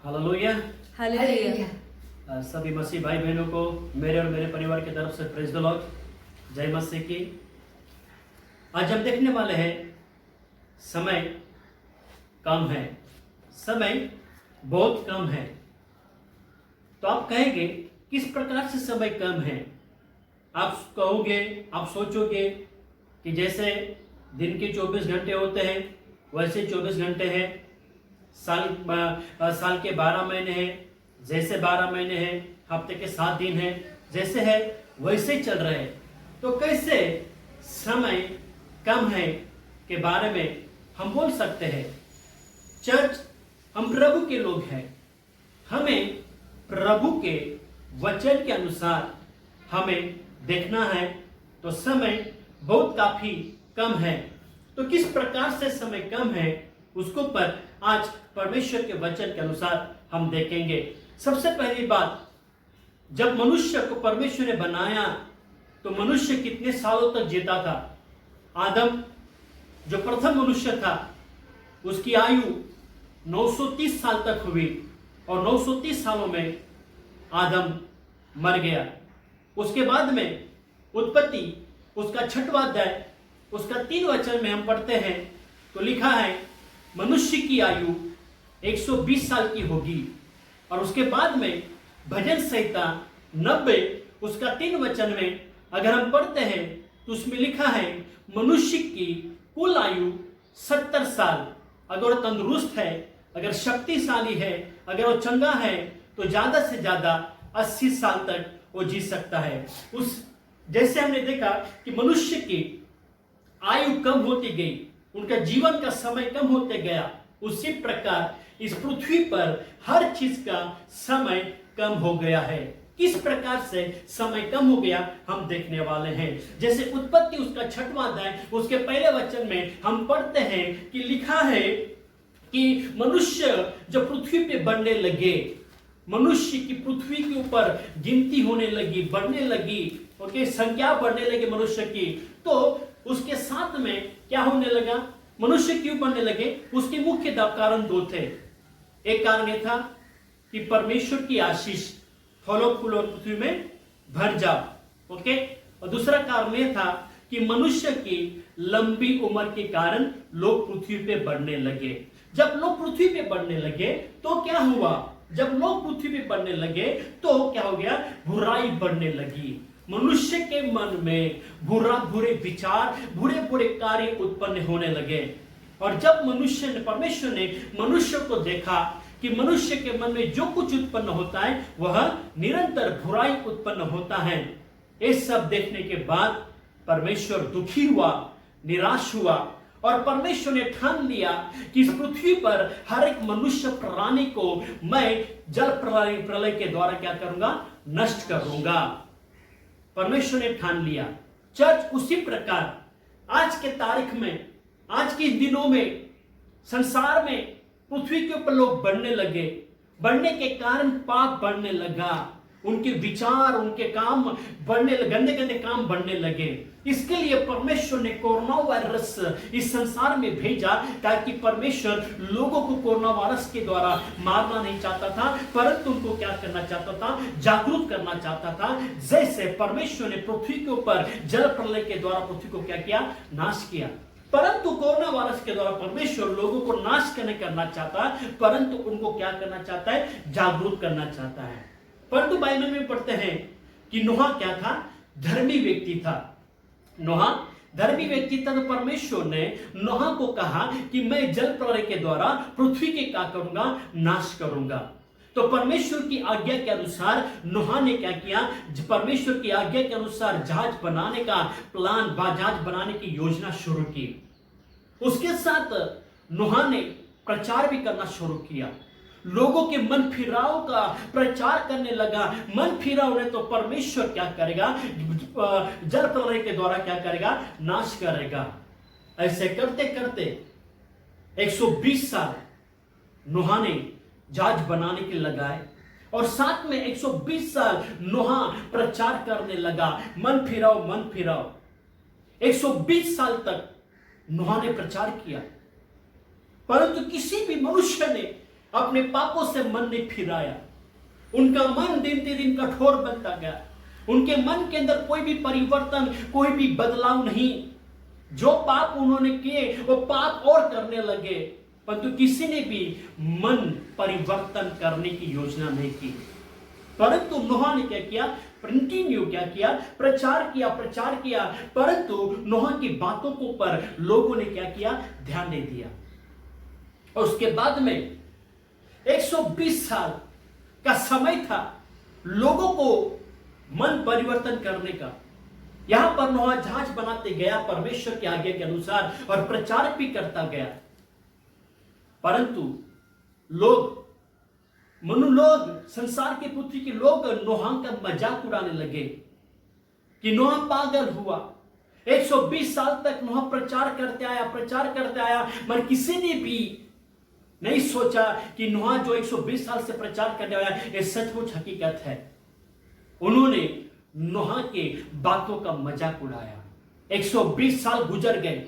Hallelujah. Hallelujah. सभी मसीह भाई बहनों को मेरे और मेरे परिवार की तरफ से प्रेज द लॉर्ड, जय मसीह की। आज हम देखने वाले हैं समय कम है, समय बहुत कम है। तो आप कहेंगे किस प्रकार से समय कम है? आप कहोगे, आप सोचोगे कि जैसे दिन के 24 घंटे होते हैं वैसे 24 घंटे हैं, साल के 12 महीने हैं जैसे 12 महीने हैं, हफ्ते के 7 दिन हैं जैसे है वैसे ही चल रहे हैं। तो कैसे समय कम है के बारे में हम बोल सकते हैं? चर्च, हम प्रभु के लोग हैं, हमें प्रभु के वचन के अनुसार हमें देखना है। तो समय बहुत काफी कम है। तो किस प्रकार से समय कम है उसको पर आज परमेश्वर के वचन के अनुसार हम देखेंगे। सबसे पहली बात, जब मनुष्य को परमेश्वर ने बनाया तो मनुष्य कितने सालों तक जीता था? आदम जो प्रथम मनुष्य था उसकी आयु 930 साल तक हुई और 930 सालों में आदम मर गया। उसके बाद में उत्पत्ति उसका 6वां अध्याय उसका 3 वचन में हम पढ़ते हैं तो लिखा है मनुष्य की आयु 120 साल की होगी। और उसके बाद में भजन संहिता 90 उसका 3 वचन में अगर हम पढ़ते हैं तो उसमें लिखा है मनुष्य की कुल आयु 70 साल। अगर वो तंदुरुस्त है, अगर शक्तिशाली है, अगर वो चंगा है तो ज्यादा से ज्यादा 80 साल तक वो जी सकता है। उस जैसे हमने देखा कि मनुष्य की आयु कम होती गई, उनका जीवन का समय कम होते गया, उसी प्रकार इस पृथ्वी पर हर चीज का समय कम हो गया है। किस प्रकार से समय कम हो गया हम देखने वाले हैं। जैसे उत्पत्ति उसका 6वां अध्याय उसके पहले वचन में हम पढ़ते हैं कि लिखा है कि मनुष्य जब पृथ्वी पे बढ़ने लगे, मनुष्य की पृथ्वी के ऊपर गिनती होने लगी, बढ़ने लगी, ओके, संख्या बढ़ने लगी मनुष्य की। तो उसके साथ में क्या होने लगा? मनुष्य क्यों बढ़ने लगे? उसके मुख्य कारण 2 थे। एक कारण यह था कि परमेश्वर की आशीष फलों फूल और पृथ्वी में भर जाओ, ओके। और दूसरा कारण यह था कि मनुष्य की लंबी उम्र के कारण लोग पृथ्वी पे बढ़ने लगे। जब लोग पृथ्वी पे बढ़ने लगे तो क्या हुआ? जब लोग पृथ्वी पे बढ़ने लगे तो क्या हो गया? बुराई बढ़ने लगी। मनुष्य के मन में बुरे विचार, बुरे कार्य उत्पन्न होने लगे। और जब परमेश्वर ने मनुष्य को देखा कि मनुष्य के मन में जो कुछ उत्पन्न होता है वह निरंतर बुराई उत्पन्न होता है, ये सब देखने के बाद परमेश्वर दुखी हुआ, निराश हुआ और परमेश्वर ने ठान लिया कि इस पृथ्वी पर हर एक मनुष्य प्राणी को मैं जल प्रलय के द्वारा क्या करूंगा? नष्ट करूंगा। परमेश्वर ने ठान लिया। चर्च, उसी प्रकार आज के तारीख में, आज के दिनों में संसार में पृथ्वी के ऊपर लोग बढ़ने लगे। बढ़ने के कारण पाप बढ़ने लगा, उनके विचार, उनके काम बढ़ने लगे, गंदे गंदे काम बढ़ने लगे। इसके लिए परमेश्वर ने कोरोना वायरस इस संसार में भेजा ताकि परमेश्वर लोगों को कोरोना वायरस के द्वारा मारना नहीं चाहता था, परंतु उनको क्या करना चाहता था? जागरूक करना चाहता था। जैसे परमेश्वर ने पृथ्वी के ऊपर जल प्रलय के द्वारा पृथ्वी को क्या किया? नाश किया। परंतु कोरोना वायरस के द्वारा परमेश्वर लोगों को नाश करना चाहता है, परंतु उनको क्या करना चाहता है? जागरूक करना चाहता है। परंतु बाइबल में पढ़ते हैं कि नोहा क्या था? धर्मी व्यक्ति था। नोहा धर्मी व्यक्ति था। तो परमेश्वर ने नोहा को कहा कि मैं जल प्रलय के द्वारा पृथ्वी के क्या करूंगा? नाश करूंगा। तो परमेश्वर की आज्ञा के अनुसार नोहा ने क्या किया? परमेश्वर की आज्ञा के अनुसार जहाज बनाने का प्लान, जहाज बनाने की योजना शुरू की। उसके साथ नोहा ने प्रचार भी करना शुरू किया, लोगों के मन फिराव का प्रचार करने लगा। मन फिराव ने तो परमेश्वर क्या करेगा? जल प्रलय के द्वारा क्या करेगा? नाश करेगा। ऐसे करते करते 120 साल नोहा ने जहाज बनाने के लगाए और साथ में 120 साल नोहा प्रचार करने लगा, मन फिराओ। 120 साल तक नोहा ने प्रचार किया, परंतु किसी भी मनुष्य ने अपने पापों से मन नहीं फिराया। उनका मन दिन दिन कठोर बनता गया। उनके मन के अंदर कोई भी परिवर्तन, कोई भी बदलाव नहीं। जो पाप उन्होंने किए वो पाप और करने लगे, परंतु किसी ने भी मन परिवर्तन करने की योजना नहीं की। परंतु नोहा ने क्या किया? कंटिन्यू क्या किया? प्रचार किया, परंतु नोहा की बातों को पर लोगों ने क्या किया? ध्यान नहीं दिया। और उसके बाद में 120 साल का समय था लोगों को मन परिवर्तन करने का। यहां पर नोहा जहाज बनाते गया परमेश्वर के आज्ञा के अनुसार और प्रचार भी करता गया, परंतु लोग संसार के पृथ्वी के लोग नोहा का मजाक उड़ाने लगे कि नोहा पागल हुआ। 120 साल तक नोहा प्रचार करते आया, मगर किसी ने भी नहीं सोचा कि नोहा जो 120 साल से प्रचार करने आया ये सचमुच हकीकत है। उन्होंने नोहा के बातों का मजाक उड़ाया। 120 साल गुजर गए,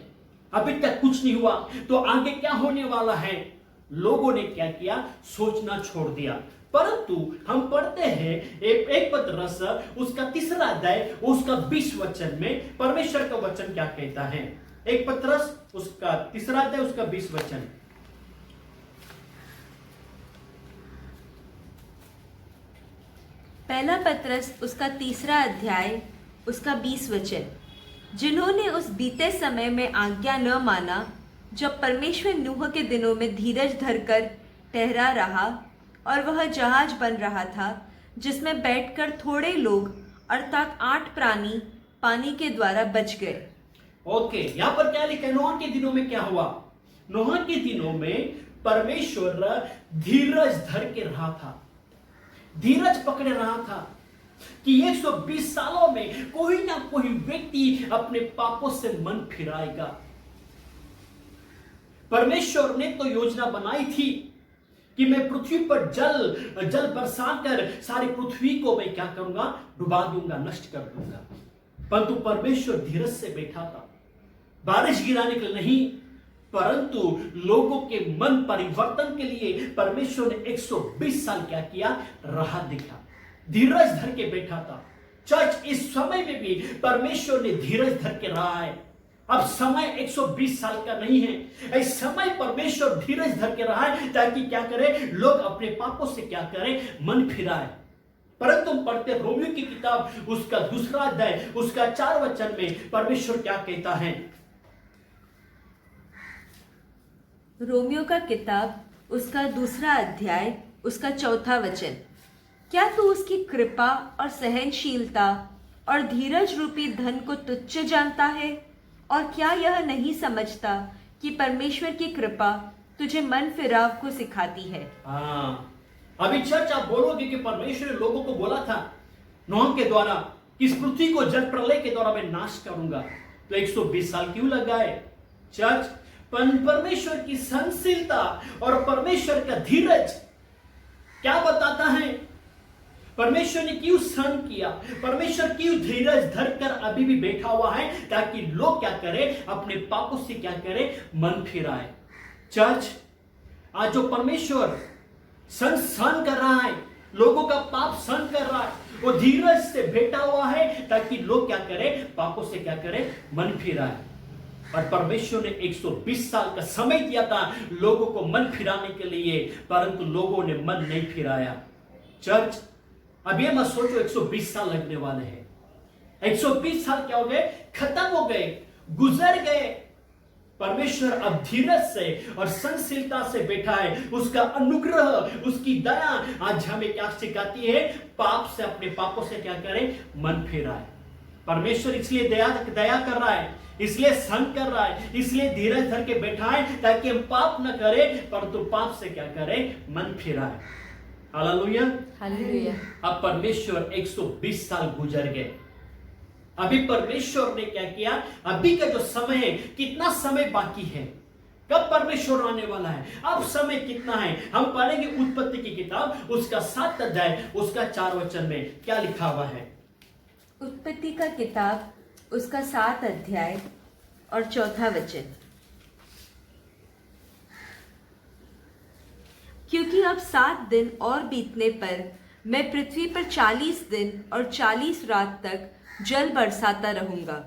अभी तक कुछ नहीं हुआ, तो आगे क्या होने वाला है? लोगों ने क्या किया? सोचना छोड़ दिया। परंतु हम पढ़ते हैं एक पत्रस उसका 3 अध्याय उसका 20 वचन में परमेश्वर का वचन क्या कहता है। एक पत्रस उसका 3 अध्याय उसका 20 वचन। पहला पत्रस उसका 3 अध्याय उसका 20 वचन। जिन्होंने उस बीते समय में आज्ञा न माना, जब परमेश्वर नूह के दिनों में धीरज धरकर ठहरा रहा और वह जहाज बन रहा था, जिसमें बैठकर थोड़े लोग अर्थात 8 प्राणी पानी के द्वारा बच गए। ओके, यहां पर क्या लिखा है? नोहा के दिनों में क्या हुआ? नोहा के दिनों में परमेश्वर धीरज धर के रहा था, धीरज पकड़े रहा था कि 120 सालों में कोई ना कोई व्यक्ति अपने पापों से मन फिराएगा। परमेश्वर ने तो योजना बनाई थी कि मैं पृथ्वी पर जल बरसाकर सारी पृथ्वी को मैं क्या करूंगा? डुबा दूंगा, नष्ट कर दूंगा। परंतु परमेश्वर धीरज से बैठा था, बारिश गिराने के लिए नहीं, परंतु लोगों के मन परिवर्तन के लिए परमेश्वर ने 120 साल क्या किया? राह दिखा, धीरज धर के बैठा था। चर्च, इस समय में भी परमेश्वर ने धीरज धर के रहा है। अब समय 120 साल का नहीं है। इस समय परमेश्वर धीरज धर के रहा है ताकि क्या करे? लोग अपने पापों से क्या करें? मन फिराए। परंतु पढ़ते रोमियो की किताब उसका 2 अध्याय उसका 4 वचन में परमेश्वर क्या कहता है? रोमियो का किताब उसका 2 अध्याय उसका 4 वचन। क्या तू उसकी कृपा और सहनशीलता और धीरज रूपी धन को तुच्छ जानता है? और क्या यह नहीं समझता कि परमेश्वर की कृपा तुझे मन फिराव को सिखाती है? अभी चर्च आप बोलोगे कि परमेश्वर ने लोगों को बोला था नोह के द्वारा कि इस पृथ्वी को जल प्रलय के द्वारा मैं नाश करूंगा, तो 120 साल क्यों लगाए? चर्च, परमेश्वर की सहनशीलता और परमेश्वर का धीरज क्या बताता है? परमेश्वर ने क्यों सहन किया? परमेश्वर क्यों धीरज धरकर अभी भी बैठा हुआ है? ताकि लोग क्या करें? अपने पापों से क्या करें? मन फिराए। चर्च, आज जो परमेश्वर सहन कर रहा है, लोगों का पाप सहन कर रहा है, वो धीरज से बैठा हुआ है ताकि लोग क्या करें? पापों से क्या करें? मन फिराए। और परमेश्वर ने 120 साल का समय दिया था लोगों को मन फिराने के लिए, परंतु लोगों ने मन नहीं फिराया। चर्च, अब ये मत सोचो 120 साल लगने वाले हैं। 120 साल क्या हो गए? खत्म हो गए, गुजर गए। परमेश्वर अब धीरज से और सहनशीलता से बैठा है। उसका अनुग्रह, उसकी दया आज हमें क्या सिखाती है? पाप से, अपने पापों से क्या करें? मन फिराए। परमेश्वर इसलिए दया कर रहा है, इसलिए सहन कर रहा है, इसलिए धीरज धर के बैठा है ताकि हम पाप न करें, परंतु पाप से क्या करें? मन फिराए। Hallelujah, hallelujah. अब परमेश्वर 120 साल गुजर गए। अभी परमेश्वर ने क्या किया? अभी का जो समय है, कितना समय बाकी है? कब परमेश्वर आने वाला है? अब समय कितना है? हम पढ़ेंगे उत्पत्ति की किताब उसका 7 अध्याय उसका 4 वचन में क्या लिखा हुआ है। उत्पत्ति का किताब उसका 7 अध्याय और 4 वचन। क्योंकि अब 7 दिन और बीतने पर मैं पृथ्वी पर 40 दिन और 40 रात तक जल बरसाता रहूंगा,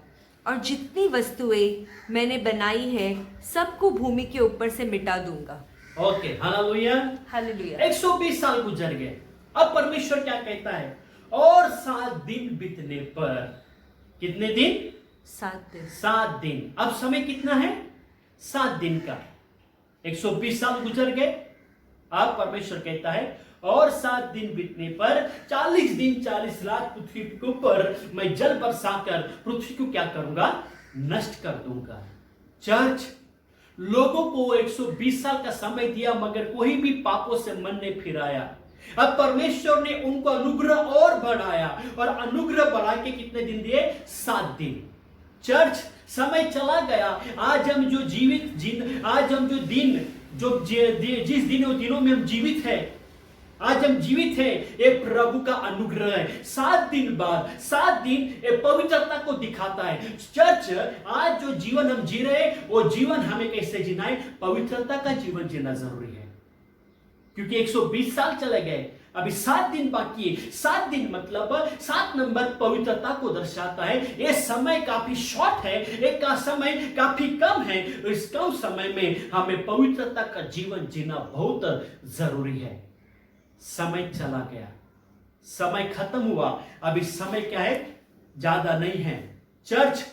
और जितनी वस्तुएं मैंने बनाई है सबको भूमि के ऊपर से मिटा दूंगा। Okay, hallelujah. हालेलुया। 120 साल गुजर गए। अब परमेश्वर क्या कहता है? और 7 दिन बीतने पर, कितने दिन? 7 दिन। 7 दिन। अब समय कितना है? 7 दिन का। 120 साल गुजर गए। अब परमेश्वर कहता है और 7 दिन बीतने पर 40 दिन 40 रात पृथ्वी के ऊपर मैं जल बरसाकर पृथ्वी को क्या करूंगा? नष्ट कर दूंगा। चर्च, लोगों को 120 साल का समय दिया मगर कोई भी पापों से मन नहीं फिराया। अब परमेश्वर ने उनको अनुग्रह और बढ़ाया, और अनुग्रह बढ़ा के कितने दिन दिए? 7 दिन। चर्च, समय चला गया। आज हम जो जिस दिनों में हम जीवित हैं, आज हम जीवित हैं, ये प्रभु का अनुग्रह है। 7 दिन बाद, 7 दिन ये पवित्रता को दिखाता है। चर्च, आज जो जीवन हम जी रहे हैं वो जीवन हमें कैसे जीना है? पवित्रता का जीवन जीना जरूरी है, क्योंकि 120 साल चले गए, अभी 7 दिन बाकी है। 7 दिन मतलब 7 नंबर पवित्रता को दर्शाता है। ये समय काफी शॉर्ट है, एक का समय काफी कम है। इस कम समय में हमें पवित्रता का जीवन जीना बहुत जरूरी है। समय चला गया, समय खत्म हुआ, अभी समय क्या है? ज्यादा नहीं है। चर्च,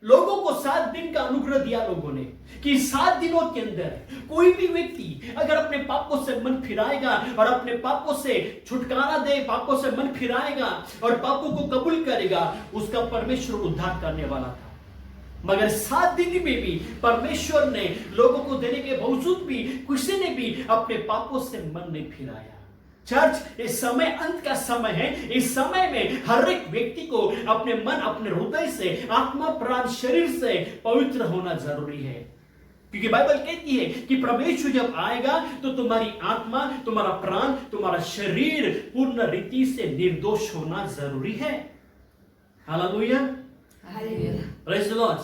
लोगों को 7 दिन का अनुग्रह दिया लोगों ने, कि 7 दिनों के अंदर कोई भी व्यक्ति अगर अपने पापों से मन फिराएगा और अपने पापों से छुटकारा दे, पापों से मन फिराएगा और पापों को कबूल करेगा, उसका परमेश्वर उद्धार करने वाला था। मगर 7 दिन में भी परमेश्वर ने लोगों को देने के बावजूद भी किसी ने भी अपने पापों से मन नहीं फिराया। चर्च, इस समय अंत का समय है। इस समय में हर एक व्यक्ति को अपने मन, अपने हृदय से, आत्मा, प्राण, शरीर से पवित्र होना जरूरी है, क्योंकि बाइबल कहती है कि परमेश्वर जब आएगा तो तुम्हारी आत्मा, तुम्हारा प्राण, तुम्हारा शरीर पूर्ण रीति से निर्दोष होना जरूरी है। Hallelujah, praise the Lord.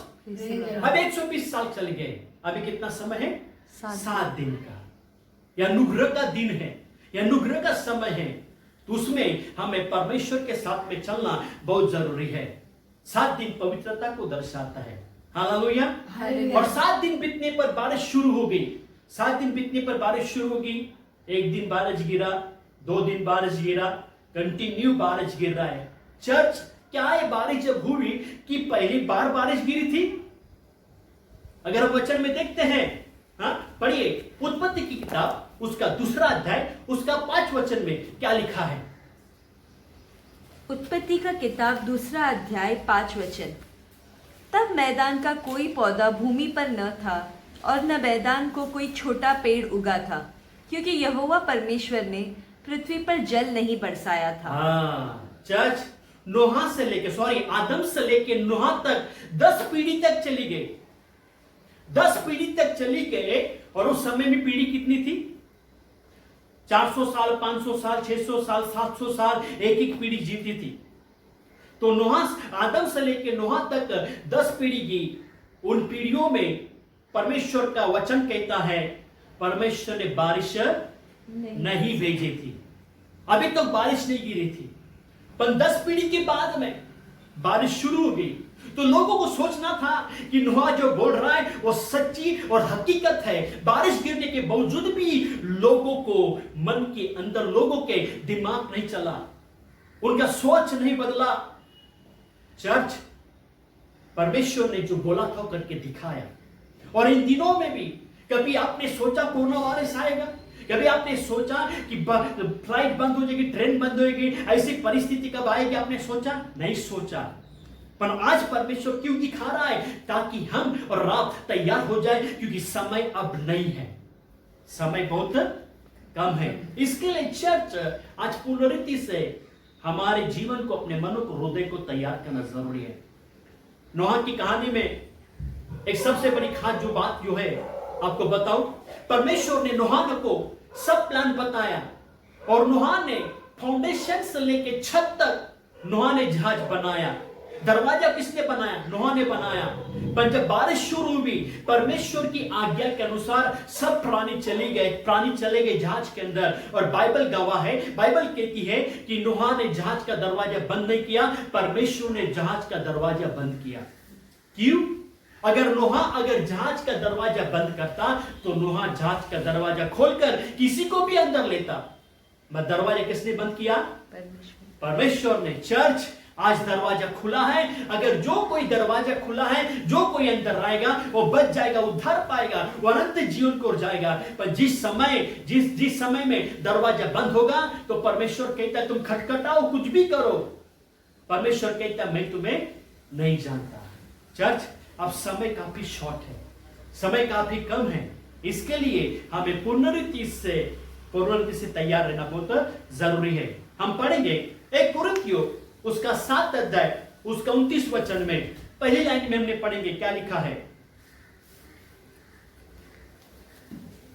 अब 120 साल चले गए, अभी कितना समय है? 7 दिन का। यह अनुग्रह का दिन है, यह अनुग्रह का समय है, तो उसमें हमें परमेश्वर के साथ में चलना बहुत जरूरी है। 7 दिन पवित्रता को दर्शाता है। हालेलुया। और 7 दिन बीतने पर बारिश शुरू हो गई। 7 दिन बीतने पर बारिश शुरू हो गई। एक दिन बारिश गिरा, 2 दिन बारिश गिरा, कंटिन्यू बारिश गिर रहा है। चर्च, क्या ये बारिश जब हुई कि पहली बार बारिश गिरी थी? अगर वचन में देखते हैं, पढ़िए उत्पत्ति की किताब, उसका 2 अध्याय, उसका 5 वचन में क्या लिखा है? उत्पत्ति का किताब 2 अध्याय 5 वचन। तब मैदान का कोई पौधा भूमि पर न था और न मैदान को कोई छोटा पेड़ उगा था, क्योंकि यहोवा परमेश्वर ने पृथ्वी पर जल नहीं बरसाया था। चर्च, आदम से लेके नोहा तक 10 पीढ़ी तक चली गई। 10 पीढ़ी तक चली गए, और उस समय में पीढ़ी कितनी थी? 400 साल, 500 साल, 600 साल, 700 साल, एक पीढ़ी जीती थी। तो नोहा, आदम से लेके नोहा तक 10 पीढ़ी की। उन पीढ़ियों में परमेश्वर का वचन कहता है परमेश्वर ने बारिश नहीं भेजी थी, अभी तो बारिश नहीं गिरी थी, पर 10 पीढ़ी के बाद में बारिश शुरू हो गई। तो लोगों को सोचना था कि नोहा जो बोल रहा है वो सच्ची और हकीकत है। बारिश गिरने के बावजूद भी लोगों को मन के अंदर, लोगों के दिमाग नहीं चला, उनका सोच नहीं बदला। चर्च, परमेश्वर ने जो बोला था करके दिखाया। और इन दिनों में भी कभी आपने सोचा कोरोना वायरस आएगा? कभी आपने सोचा कि फ्लाइट बंद हो जाएगी, ट्रेन बंद होगी, ऐसी परिस्थिति कब आएगी? आपने सोचा? नहीं सोचा। पर आज परमेश्वर क्यों दिखा रहा है? ताकि हम और आप तैयार हो जाए, क्योंकि समय अब नहीं है, समय बहुत कम है। इसके लिए चर्च, आज पूर्ण रीति से हमारे जीवन को, अपने मनों को, हृदय को तैयार करना जरूरी है। नोहा की कहानी में एक सबसे बड़ी खास जो बात जो है आपको बताऊं, परमेश्वर ने नोहा को सब प्लान बताया, और नोहा ने फाउंडेशन से लेके छत तक नोहा ने जहाज बनाया। दरवाजा किसने बनाया? नोहा ने बनाया। पर जब बारिश शुरू हुई, परमेश्वर की आज्ञा के अनुसार सब प्राणी चले गए जहाज के अंदर। और बाइबल गवाह है, बाइबल कहती है कि नोहा ने जहाज का दरवाजा बंद नहीं किया, परमेश्वर ने जहाज का दरवाजा बंद किया। क्यों? अगर जहाज का दरवाजा बंद करता तो नोहा जहाज का दरवाजा खोलकर किसी को भी अंदर लेता। मगर दरवाजा किसने बंद किया? परमेश्वर ने। चर्च, आज दरवाजा खुला है। अगर जो कोई दरवाजा खुला है, जो कोई अंदर आएगा वो बच जाएगा, उद्धार पाएगा, वो अनंत जीवन को जाएगा। पर जिस समय में दरवाजा बंद होगा तो परमेश्वर कहता है तुम खटखटाओ, कुछ भी करो, परमेश्वर कहता है मैं तुम्हें नहीं जानता। चर्च, अब समय काफी शॉर्ट है, समय काफी कम है। इसके लिए हमें पुनरुक्ति से तैयार रहना बहुत जरूरी है। हम पढ़ेंगे 1 कुरिन्थियों उसका 7 अध्याय उसका 29 वचन में, पहली लाइन में हमने पढ़ेंगे क्या लिखा है।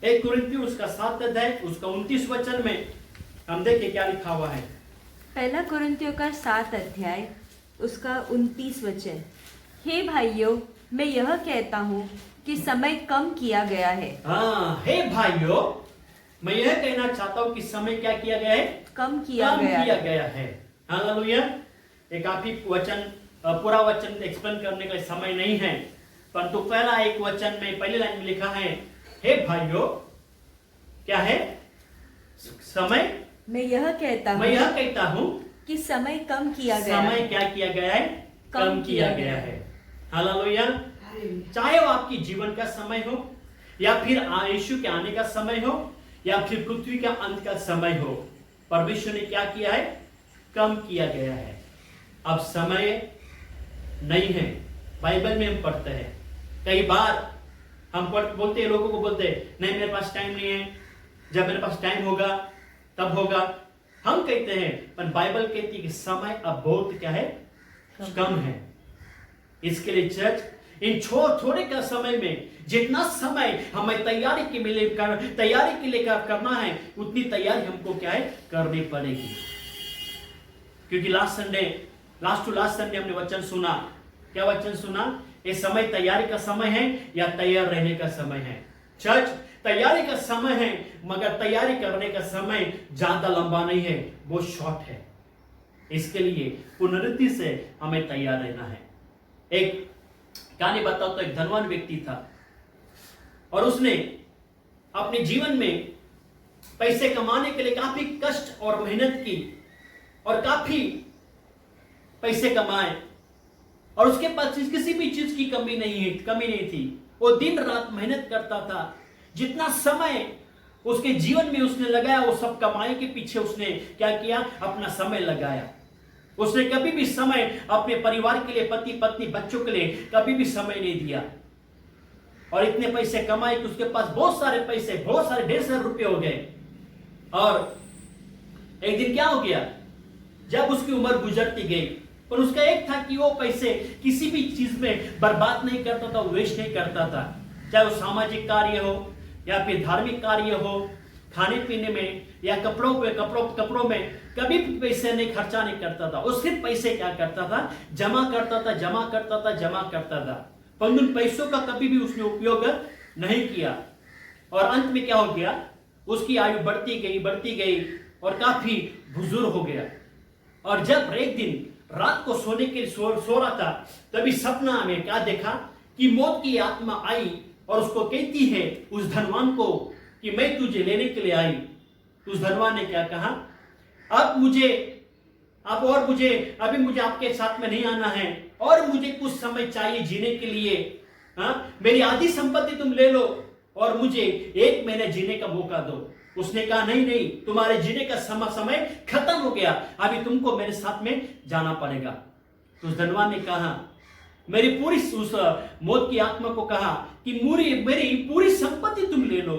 1 कुरिन्थियों उसका 7 अध्याय उसका 29 वचन में हम देखें क्या लिखा हुआ है। 1 कुरिन्थियों का 7 अध्याय उसका 29 वचन। हे भाइयों, मैं यह कहता हूँ कि समय कम किया गया है। हाँ, हे भाइयों, मैं यह कहना चाहता हूँ कि समय क्या किया गया है? कम किया गया है। हालेलुया। एक काफी वचन, पूरा वचन एक्सप्लेन करने का समय नहीं है, परंतु पहला एक वचन में पहली लाइन में लिखा है, हे भाइयों, क्या है? समय, मैं यह कहता हूँ कि समय कम किया गया है। समय क्या किया गया है? कम किया गया है। हालेलुया। चाहे वो आपकी जीवन का समय हो, या फिर यीशु के आने का समय हो, या फिर पृथ्वी का अंत का समय हो, परमेश्वर ने क्या किया है? कम किया गया है। अब समय नहीं है। बाइबल में हम पढ़ते हैं, कई बार हम बोलते हैं, लोगों को बोलते हैं नहीं मेरे पास टाइम नहीं है, जब मेरे पास टाइम होगा तब होगा, हम कहते हैं। पर बाइबल कहती है कि समय अब बहुत क्या है? कम है। इसके लिए चर्च, इन थोड़े का समय में जितना समय हमें तैयारी के लिए करना है, उतनी तैयारी हमको क्या है? करनी पड़ेगी। क्योंकि लास्ट संडे हमने वचन सुना। क्या वचन सुना? ये समय तैयारी का समय है या तैयार रहने का समय है? चर्च, तैयारी का समय है, मगर तैयारी करने का समय ज्यादा लंबा नहीं है, वो शॉर्ट है। इसके लिए पुनरुक्ति से हमें तैयार रहना है। एक कहानी बताओ तो, एक धनवान व्यक्ति था और उसने अपने जीवन में पैसे कमाने के लिए काफी कष्ट और मेहनत की और काफी पैसे कमाए, और उसके पास किसी भी चीज की कमी नहीं थी। वो दिन रात मेहनत करता था। जितना समय उसके जीवन में उसने लगाया, वो सब कमाई के पीछे उसने क्या किया? अपना समय लगाया। उसने कभी भी समय अपने परिवार के लिए, पति पत्नी बच्चों के लिए कभी भी समय नहीं दिया। और इतने पैसे कमाए कि उसके पास बहुत सारे पैसे, बहुत सारे ढेर सारे रुपए हो गए। और एक दिन क्या हो गया, जब उसकी उम्र गुजरती गई, पर उसका एक था कि वो पैसे किसी भी चीज में बर्बाद नहीं करता था, वेस्ट नहीं करता था। चाहे वो सामाजिक कार्य हो या फिर धार्मिक कार्य हो, खाने पीने में या कपड़ों में कभी भी पैसे नहीं खर्चा नहीं करता था। वो सिर्फ पैसे क्या करता था? जमा करता था। पर उन पैसों का कभी भी उसने उपयोग नहीं किया। और अंत में क्या हो गया? उसकी आयु बढ़ती गई और काफी बुजुर्ग हो गया। और जब एक दिन रात को सोने के लिए सो रहा था, तभी सपना में क्या देखा कि मौत की आत्मा आई और उसको कहती है, उस धनवान को, कि मैं तुझे लेने के लिए आई। उस धनवान ने क्या कहा? अभी मुझे आपके साथ में नहीं आना है, और मुझे कुछ समय चाहिए जीने के लिए। मेरी आधी संपत्ति तुम ले लो और मुझे 1 महीने जीने का मौका दो। उसने कहा नहीं, तुम्हारे जीने का समय खत्म हो गया, अभी तुमको मेरे साथ में जाना पड़ेगा। तो उस धनवान ने कहा, उस मौत की आत्मा को कहा कि मेरी पूरी संपत्ति तुम ले लो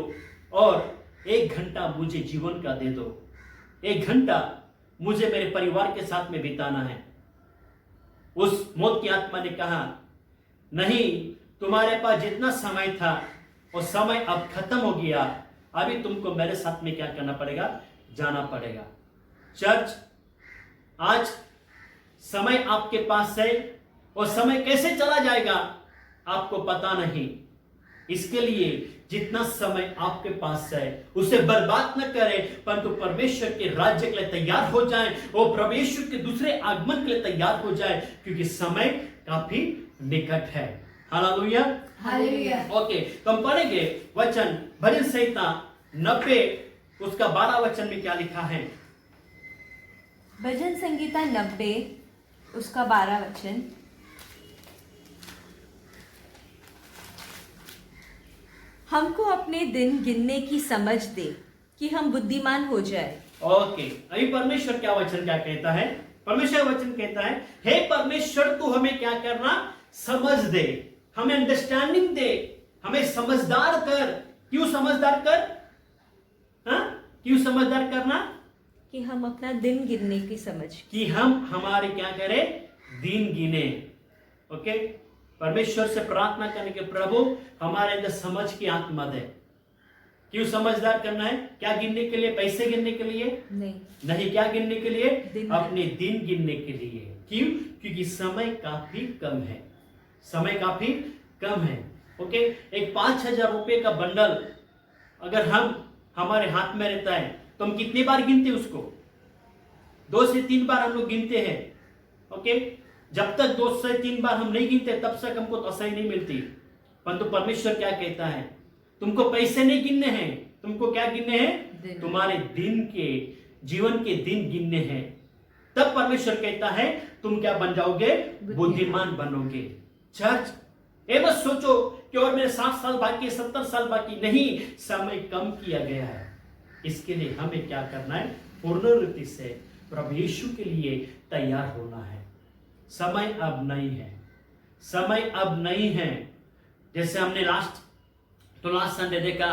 और 1 घंटा मुझे जीवन का दे दो। 1 घंटा मुझे मेरे परिवार के साथ में बिताना है। उस मौत की आत्मा ने कहा, नहीं, तुम्हारे पास जितना समय था वो समय अब खत्म हो गया, अभी तुमको मेरे साथ में क्या करना पड़ेगा? जाना पड़ेगा। चर्च, आज समय आपके पास है और समय कैसे चला जाएगा आपको पता नहीं। इसके लिए जितना समय आपके पास है उसे बर्बाद न करें, परंतु परमेश्वर के राज्य के लिए तैयार हो जाएं और परमेश्वर के दूसरे आगमन के लिए तैयार हो जाएं, क्योंकि समय काफी निकट है। Hallelujah, hallelujah. ओके, तो हम पढ़ेंगे वचन भजन संहिता 90 उसका 12 वचन में क्या लिखा है। भजन संगीता 90 उसका 12 वचन। हमको अपने दिन गिनने की समझ दे कि हम बुद्धिमान हो जाए। ओके, अभी परमेश्वर क्या वचन क्या कहता है। परमेश्वर वचन कहता है, हे परमेश्वर तू हमें क्या करना, समझ दे, हमें अंडरस्टैंडिंग दे, हमें समझदार कर। क्यों समझदार कर, हाँ? क्यों समझदार करना, कि हम अपना दिन गिनने की समझ, कि हम हमारे क्या करें, दिन गिने। ओके, परमेश्वर से प्रार्थना करने के, प्रभु हमारे अंदर समझ की आत्मा दे। क्यों समझदार करना है, क्या गिनने के लिए, पैसे गिनने के लिए नहीं, क्या गिनने के लिए, अपने दिन गिनने के लिए। क्यों, क्योंकि समय काफी कम है, समय काफी कम है। ओके, एक 5,000 रुपए का बंडल अगर हमारे हाथ में रहता है तो हम कितनी बार गिनते हैं उसको, 2 से 3 बार हम लोग गिनते हैं। ओके, जब तक 2 से 3 बार हम नहीं गिनते तब तक हमको तसल्ली नहीं मिलती। परंतु परमेश्वर क्या कहता है, तुमको पैसे नहीं गिनने हैं, तुमको क्या गिनने हैं, तुम्हारे दिन के, जीवन के दिन गिनने हैं। तब परमेश्वर कहता है तुम क्या बन जाओगे, बुद्धिमान बनोगे। चर्च, ये मत सोचो कि और मेरे 60 साल बाकी, 70 साल बाकी, नहीं, समय कम किया गया है। इसके लिए हमें क्या करना है, पूर्ण रीति से प्रभु यीशु के लिए तैयार होना है। समय अब नहीं है, समय अब नहीं है। जैसे हमने लास्ट संडे देखा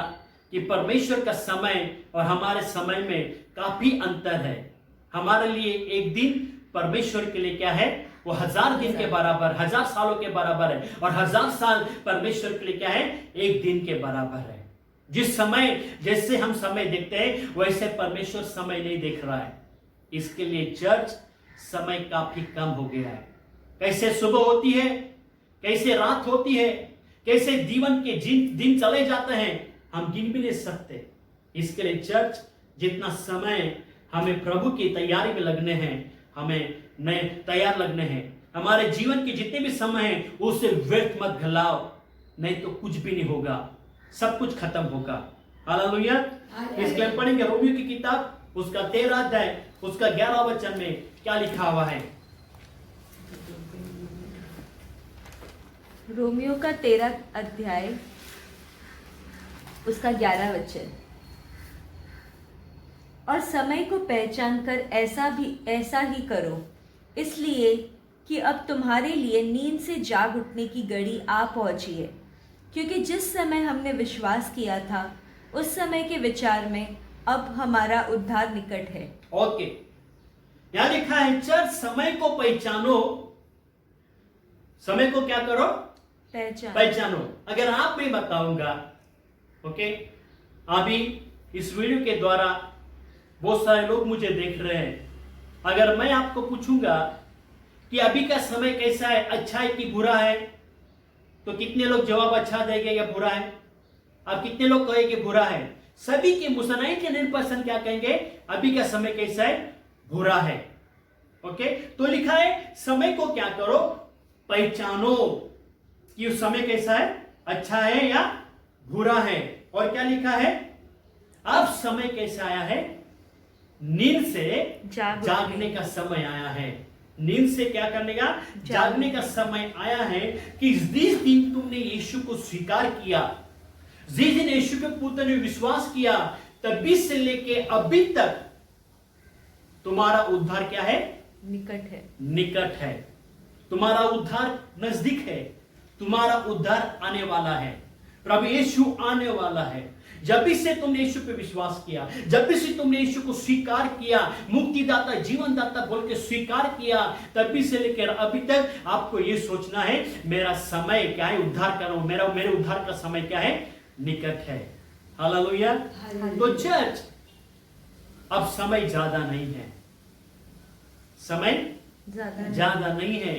कि परमेश्वर का समय और हमारे समय में काफी अंतर है। हमारे लिए एक दिन परमेश्वर के लिए क्या है, वो 1000 दिन के बराबर, 1000 सालों के बराबर है, और 1000 साल परमेश्वर के लिए क्या है, एक दिन के बराबर है। जिस समय, जैसे हम समय देखते हैं वैसे परमेश्वर समय नहीं देख रहा है। इसके लिए चर्च, समय काफी कम हो गया है। कैसे सुबह होती है, कैसे रात होती है, कैसे जीवन के दिन चले जाते हैं, हम गिन भी नहीं सकते। इसके लिए चर्च, जितना समय हमें प्रभु की तैयारी में लगने हैं, हमें नए तैयार लगने हैं। हमारे जीवन के जितने भी समय हैं उसे व्यर्थ मत घलाओ, नहीं तो कुछ भी नहीं होगा, सब कुछ खत्म होगा। हालेलुया। इसके लिए पढ़ेंगे रोमियो की किताब उसका 13 अध्याय उसका 11 वचन में क्या लिखा हुआ है। रोमियो का 13 अध्याय उसका 11 वचन। और समय को पहचान कर ऐसा ही करो, इसलिए कि अब तुम्हारे लिए नींद से जाग उठने की घड़ी आ पहुंची है, क्योंकि जिस समय हमने विश्वास किया था उस समय के विचार में अब हमारा उद्धार निकट है। ओके, यहां लिखा है चर्च, समय को पहचानो। समय को क्या करो, पहचानो। अगर आप मैं बताऊंगा, ओके, अभी इस वीडियो के द्वारा बहुत सारे लोग मुझे देख रहे हैं, अगर मैं आपको पूछूंगा कि अभी का समय कैसा है, अच्छा है कि बुरा है, तो कितने लोग जवाब अच्छा देंगे या बुरा है। अब कितने लोग कहेंगे बुरा है। सभी के मुसनाई के 9% क्या कहेंगे, अभी का समय कैसा है, बुरा है। ओके, तो लिखा है समय को क्या करो, पहचानो कि उस समय कैसा है, अच्छा है या बुरा है। और क्या लिखा है, अब समय कैसा आया है, नींद से जागने का समय आया है। नींद से क्या करने का, जागने का समय आया है। कि जिस दिन तुमने यीशु को स्वीकार किया, जिस दिन यीशु के पुत्र ने विश्वास किया, तभी से लेके अभी तक तुम्हारा उद्धार क्या है, निकट है। तुम्हारा उद्धार नजदीक है, तुम्हारा उद्धार आने वाला है। प्रभु यीशु आने वाला है। जब भी से तुमने यीशु पे विश्वास किया, जब भी से तुमने यीशु को स्वीकार किया, मुक्तिदाता, जीवनदाता बोल के स्वीकार किया, तभी से लेकर अभी तक आपको यह सोचना है मेरा समय क्या है, उद्धार करो, मेरे उद्धार का समय क्या है, निकट है। हालेलुया। तो चर्च, अब समय ज्यादा नहीं है, समय ज्यादा नहीं है।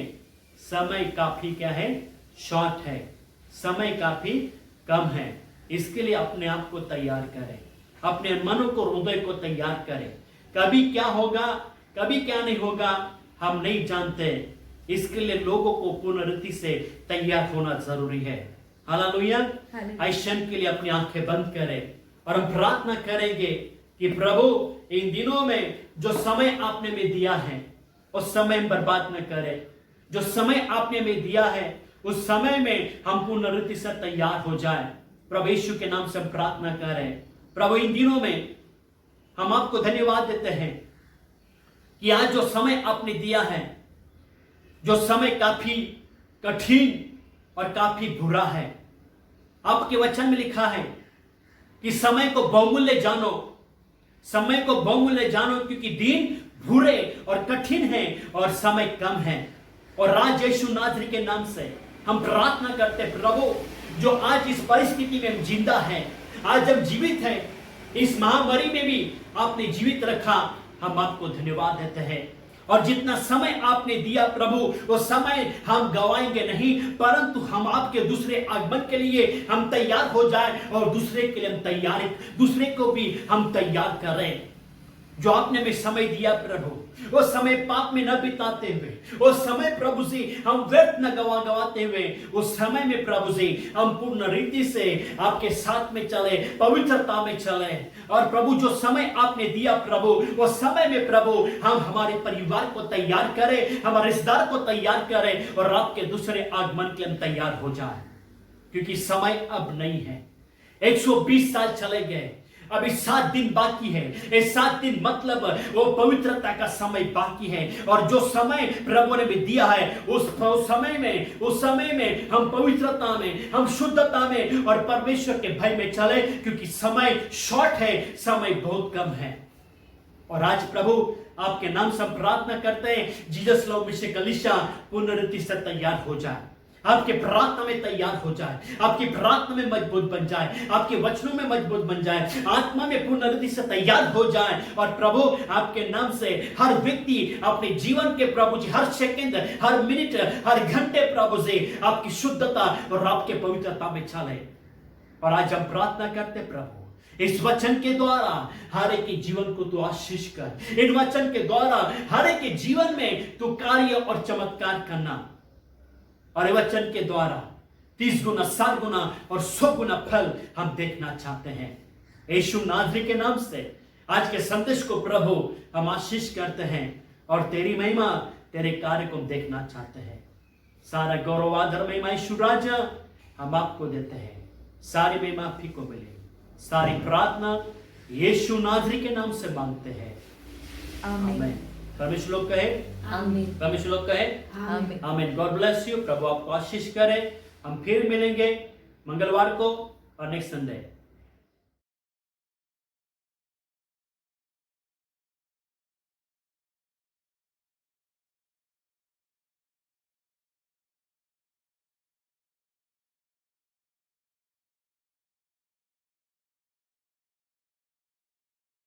समय काफी क्या है, शॉर्ट है, समय काफी कम है। इसके लिए अपने आप को तैयार करें, अपने मन को, हृदय को तैयार करें। कभी क्या होगा, कभी क्या नहीं होगा, हम नहीं जानते। इसके लिए लोगों को पुनरुक्ति से तैयार होना जरूरी है। हालेलुया। ऐसे के लिए अपनी आंखें बंद करें और हम प्रार्थना करेंगे कि प्रभु इन दिनों में जो समय आपने में दिया है उस समय में बर्बाद न करें। जो समय आपने में दिया है उस समय में हम पुनरुक्ति से तैयार हो जाए। प्रभु यीशु के नाम से हम प्रार्थना करें। प्रभु इन दिनों में हम आपको धन्यवाद देते हैं कि आज जो समय आपने दिया है, जो समय काफी कठिन और काफी बुरा है। आपके वचन में लिखा है कि समय को बहुमूल्य जानो, समय को बहुमूल्य जानो, क्योंकि दिन बुरे और कठिन है और समय कम है। और राज यीशु नाज़री के नाम से हम प्रार्थना करते हैं प्रभु, जो आज इस परिस्थिति में हम जिंदा हैं, आज हम जीवित हैं, इस महामारी में भी आपने जीवित रखा, हम आपको धन्यवाद देते हैं। और जितना समय आपने दिया प्रभु, वो समय हम गवाएंगे नहीं, परंतु हम आपके दूसरे आगमन के लिए हम तैयार हो जाए और दूसरे के लिए हम तैयार, दूसरे को भी हम तैयार करें। जो आपने में समय दिया प्रभु, वो समय पाप में न बिताते हुए, वो समय प्रभु जी हम व्यर्थ न गवाते हुए, उस समय में प्रभु जी हम पूर्ण रीति से आपके साथ में चले, पवित्रता में चले। और प्रभु जो समय आपने दिया प्रभु, वो समय में प्रभु हम हमारे परिवार को तैयार करें, हमारे रिश्तेदार को तैयार करें और आपके दूसरे आगमन के लिए तैयार हो जाए। क्योंकि समय अब नहीं है। 120 साल चले गए, अभी 7 दिन बाकी है। ये 7 दिन मतलब वो पवित्रता का समय बाकी है। और जो समय प्रभु ने भी दिया है उस समय में हम पवित्रता में, हम शुद्धता में और परमेश्वर के भय में चले, क्योंकि समय शॉर्ट है, समय बहुत कम है। और आज प्रभु आपके नाम से प्रार्थना करते हैं, जीसस लव मिशन कलीसिया पुनरुक्ति से तैयार हो जाए, आपके प्रार्थना में तैयार हो जाए, आपकी प्रार्थना में मजबूत बन जाए, आपके वचनों में मजबूत बन जाए, आत्मा में पुनरुक्ति से तैयार हो जाए। और प्रभु आपके नाम से हर व्यक्ति अपने जीवन के प्रभु जी हर सेकंड, हर मिनट, हर घंटे प्रभु जी आपकी शुद्धता और आपके पवित्रता में चले। और आज हम प्रार्थना करते प्रभु, इस वचन के द्वारा हर एक के जीवन को तू आशीष कर। इन वचन के द्वारा हर एक के जीवन में तू कार्य और चमत्कार करना। और वचन के द्वारा 30 गुना, 60 गुना और 100 गुना फल हम देखना चाहते हैं। यीशु नाज़री के नाम से आज के संदेश को प्रभु हम आशीष करते हैं और तेरी महिमा, तेरे कार्य को हम देखना चाहते हैं। सारा गौरव, आदर, महिमा यीशु राजा हम आपको देते हैं। सारी महिमा आप ही को मिले। सारी प्रार्थना यीशु नाज़री के नाम से मांगते हैं, आमीन। परमेश्वर लोग कहे आमीन। परमेश्वर लोग कहे आमीन। आमीन। God bless you. प्रभु आपको आशीष करे। हम फिर मिलेंगे मंगलवार को और नेक्स्ट संडे।